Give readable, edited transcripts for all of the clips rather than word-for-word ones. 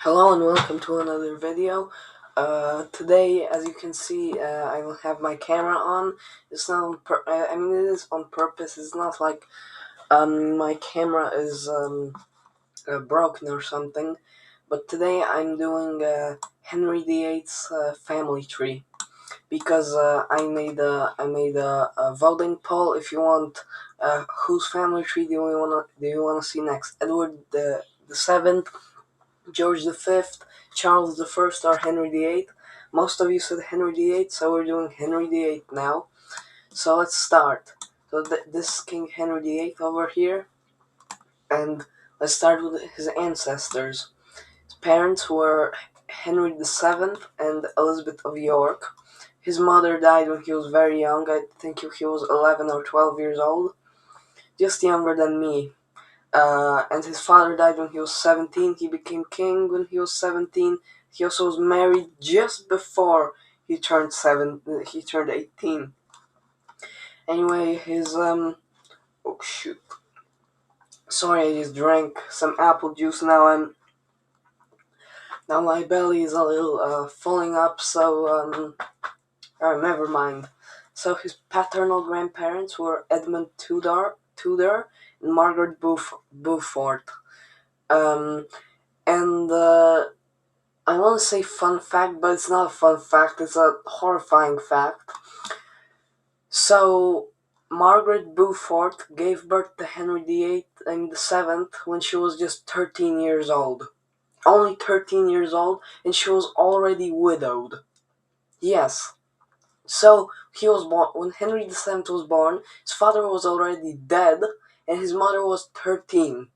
Hello and welcome to another video. Today, as you can see, I will have my camera on. It's not I mean, it is on purpose. It's not like my camera is broken or something. But today I'm doing Henry VIII's family tree because I made a voting poll. If you want, whose family tree do you wanna see next? Edward the Seventh, George V, Charles I, or Henry VIII. Most of you said Henry VIII, so we're doing Henry VIII now. So let's start. So this is King Henry VIII over here, and let's start with his ancestors. His parents were Henry VII and Elizabeth of York. His mother died when he was very young. I think he was 11 or 12 years old, just younger than me. And his father died when he was 17. He became king when he was 17. He also was married just before he turned 18. Anyway, oh shoot. Sorry, I just drank some apple juice. Now my belly is a little filling up, so never mind. So his paternal grandparents were Edmund Tudor and Margaret Beaufort. Um, and I want to say fun fact, but it's not a fun fact, it's a horrifying fact. So, Margaret Beaufort gave birth to Henry VIII and the Seventh when she was just 13 years old. Only 13 years old, and she was already widowed. Yes. So, he was born, when Henry VII was born, his father was already dead, and his mother was 13.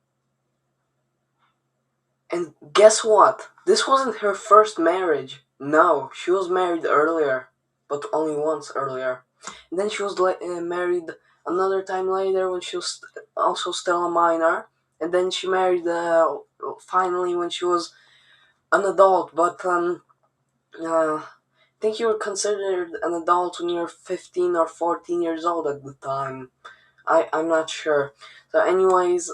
And guess what? This wasn't her first marriage. No, she was married earlier, but only once earlier. And then she was married another time later when she was also still a minor. And then she married finally when she was an adult. But I think you were considered an adult when you were 15 or 14 years old at the time. I'm not sure. So, anyways,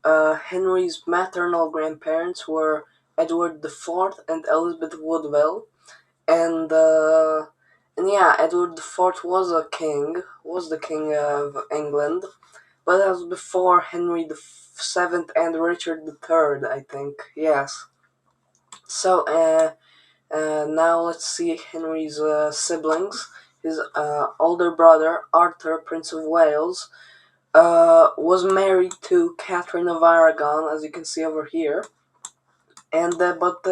Henry's maternal grandparents were Edward IV and Elizabeth Woodville, and yeah, Edward IV was the king of England, but that was before Henry VII and Richard III, I think. Yes. So now let's see Henry's siblings. His older brother Arthur, Prince of Wales, was married to Catherine of Aragon, as you can see over here, and but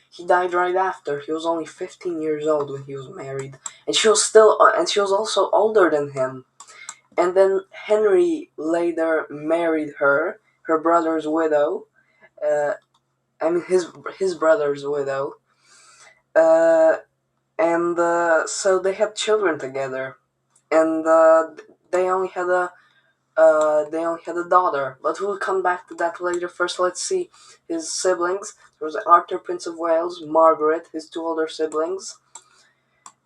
he died right after. He was only 15 years old when he was married, and she was also older than him. And then Henry later married her brother's widow. Uh, I mean his brother's widow, uh, and so they had children together, and they only had a they only had a daughter, but we'll come back to that later. First, let's see his siblings. There was Arthur, Prince of Wales, Margaret, his two older siblings,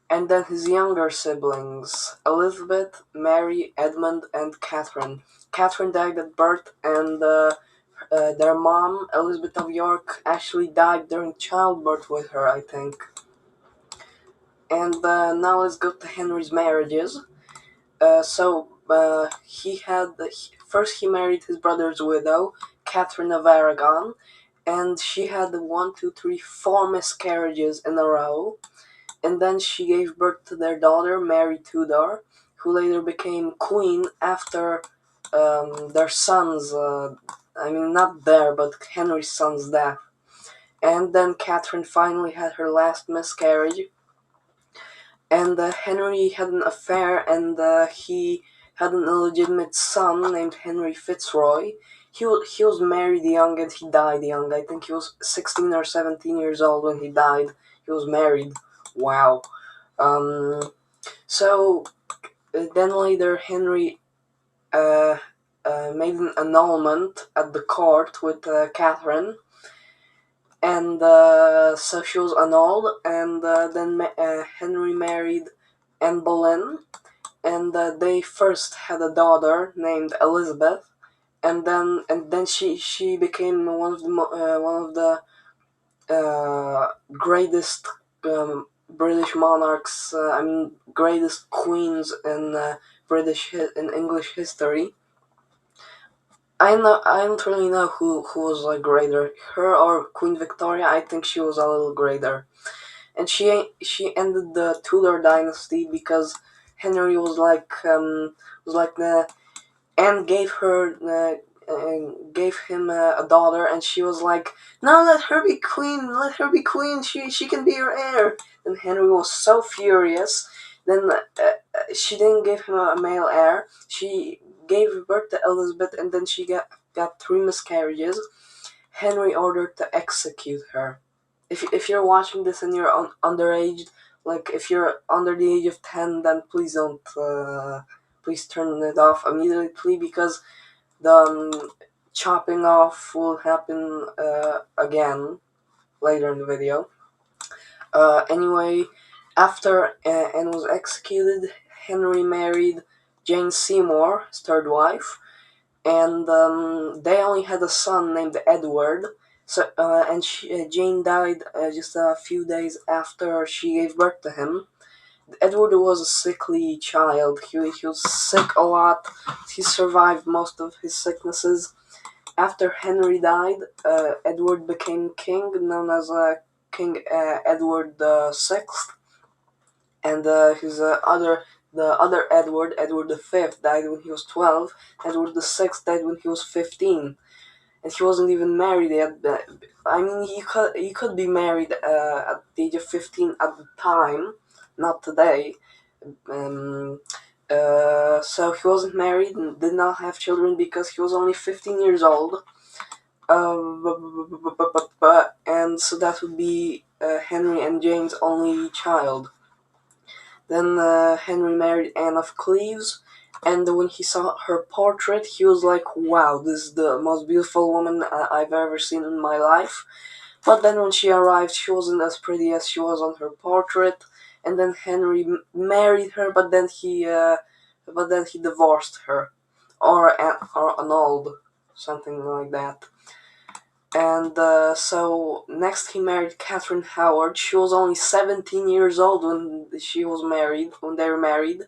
and then his younger siblings, Elizabeth, Mary, Edmund, and Catherine. Catherine died at birth, and their mom, Elizabeth of York, actually died during childbirth with her, I think. And now let's go to Henry's marriages. First he married his brother's widow, Catherine of Aragon, and she had one, two, three, four miscarriages in a row. And then she gave birth to their daughter, Mary Tudor, who later became queen after their son's, not their, but Henry's son's death. And then Catherine finally had her last miscarriage, and Henry had an affair, and he had an illegitimate son named Henry Fitzroy. He was married young and he died young. I think he was 16 or 17 years old when he died. He was married. Wow. So then later Henry made an annulment at the court with Catherine, and so she was annulled, and then Henry married Anne Boleyn, and they first had a daughter named Elizabeth, and then she became one of the greatest British monarchs. Greatest queens in in English history. I don't really know who was like greater, her or Queen Victoria. I think she was a little greater, and she ended the Tudor dynasty because Henry was like the and gave him a daughter, and she was like, "No, let her be queen. Let her be queen. She can be your heir." And Henry was so furious. Then she didn't give him a male heir. She gave birth to Elizabeth, and then she got three miscarriages. Henry ordered to execute her. If you're watching this and you're underage, like if you're under the age of 10, then please don't. Please turn it off immediately because the chopping off will happen again later in the video. Anyway, after Anne was executed, Henry married Jane Seymour, his third wife, and they only had a son named Edward. So, Jane died just a few days after she gave birth to him. Edward was a sickly child. He was sick a lot. He survived most of his sicknesses. After Henry died, Edward became king, known as King Edward VI, and the other Edward, Edward V, died when he was 12. Edward VI died when he was 15, and he wasn't even married yet. You could be married at the age of 15 at the time, not today. Um, so he wasn't married and did not have children because he was only 15 years old. And so that would be Henry and Jane's only child. Then Henry married Anne of Cleves, and when he saw her portrait, he was like, "Wow, this is the most beautiful woman I've ever seen in my life." But then when she arrived, she wasn't as pretty as she was on her portrait, and then Henry married her, but then he divorced her, or annulled, something like that. And so next he married Catherine Howard. She was only 17 years old when they were married,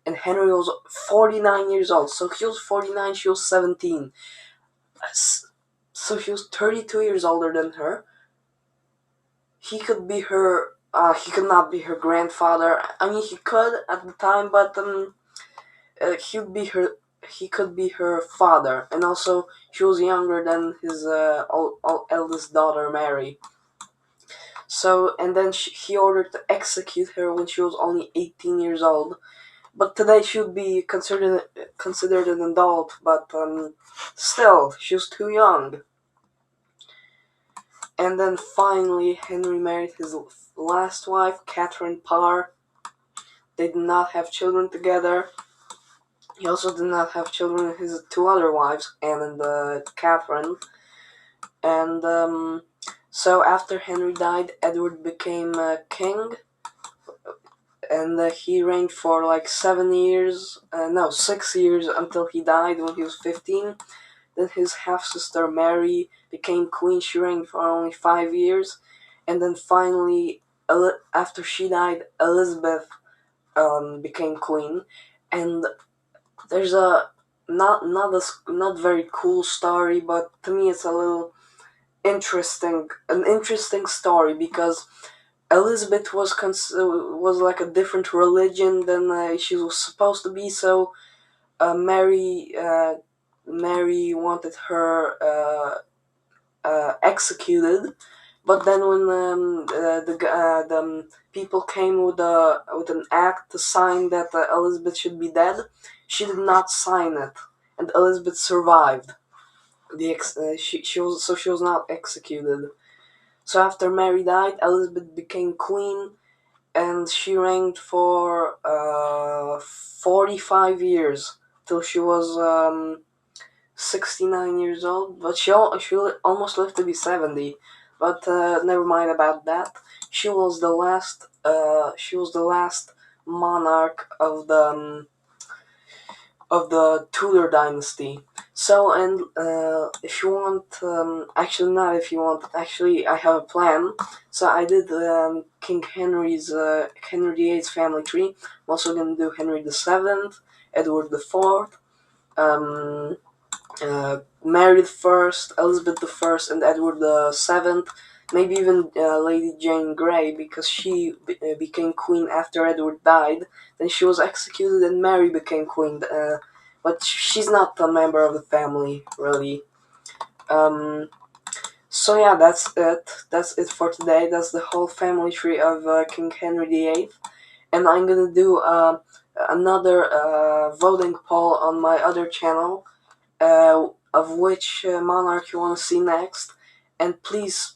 and Henry was 49 years old. So he was 49, she was 17. So he was 32 years older than her. He could be her. He could not be her grandfather. I mean, he could at the time, but he'd be her. He could be her father, and also she was younger than his eldest daughter Mary. So, and then he ordered to execute her when she was only 18 years old. But today she would be considered an adult, but still, she was too young. And then finally, Henry married his last wife, Catherine Parr. They did not have children together. He also did not have children with his two other wives, Anne and Catherine. And so after Henry died, Edward became king, and he reigned for like 7 years, no, 6 years until he died when he was 15. Then his half-sister Mary became queen. She reigned for only 5 years. And then finally, after she died, Elizabeth became queen. And there's a not very cool story, but to me it's a little an interesting story because Elizabeth was like a different religion than she was supposed to be. So Mary wanted her executed, but then when the people came with an act to sign that Elizabeth should be dead, she did not sign it, and Elizabeth survived. She was not executed. So after Mary died, Elizabeth became queen, and she reigned for 45 years till she was 69 years old. But she almost lived to be 70. But never mind about that. She was the last. She was the last monarch of of the Tudor dynasty. So, and if you want, actually not if you want, actually I have a plan. So I did King Henry VIII's family tree. I'm also gonna do Henry VII, Edward IV, um, Mary the Elizabeth I, and Edward VII. Maybe even Lady Jane Grey, because she became queen after Edward died. Then she was executed, and Mary became queen. But she's not a member of the family, really. Um, so yeah, that's it. That's it for today. That's the whole family tree of King Henry VIII. And I'm gonna do another voting poll on my other channel, of which monarch you want to see next. And please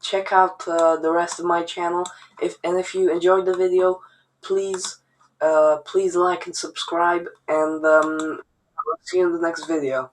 check out the rest of my channel. If you enjoyed the video, please like and subscribe. And I'll see you in the next video.